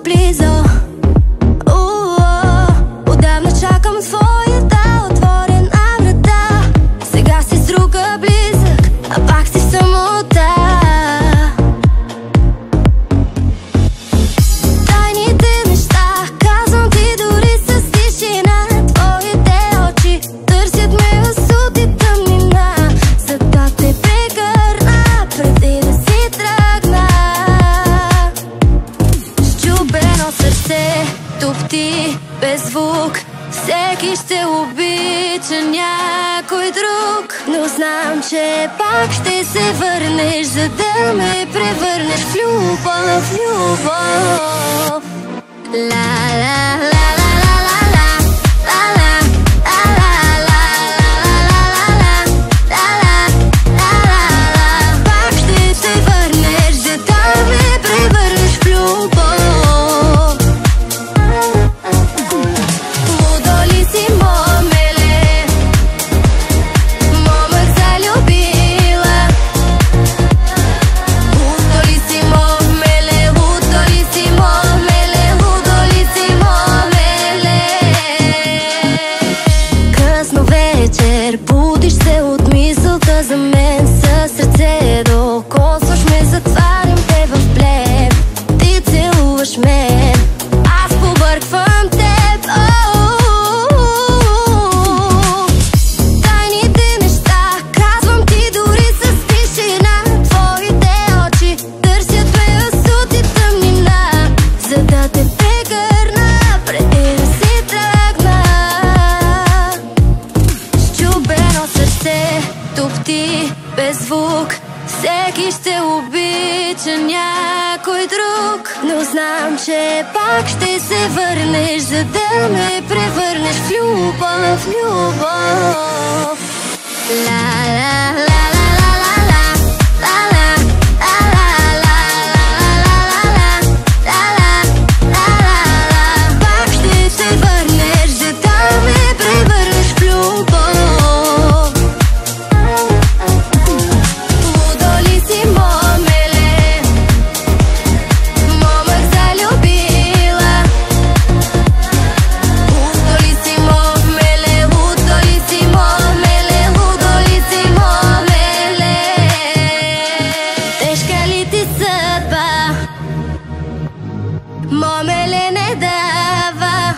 близо. Отдавна чакам твоята отворена врата. Сега си с друга близък, а пак си в самота. Тайните неща казвам ти дори с тишина. Твоите очи търсят ме в суд и тъмнина, за да те прегърна преди да си тръгна. Счупено сърце топти без звук. Всеки ще обича някой друг, но знам, че пак ще се върнеш, за да ме превърнеш в любов, любов. Пак ще се върнеш, за да ме превърнеш в любов. Будиш се от мисълта за мен, със сърце докосваш ме, затварям те в плен. Ти целуваш мен, аз побърквам теб. Тайните неща казвам ти дори с тишина. Твоите очи търсят ме в суд и тъмнина, за да те прегърна преди да си тръгна. Сърце топти без звук. Всеки ще обича някой друг, но знам, че пак ще се върнеш, за да ме превърнеш в любов, любов. Пак ще се върнеш, за да ме превърнеш в любов. Момеле не дава.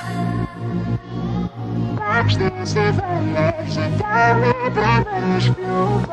Пак ще се върнеш, за да ме превърнеш в любов.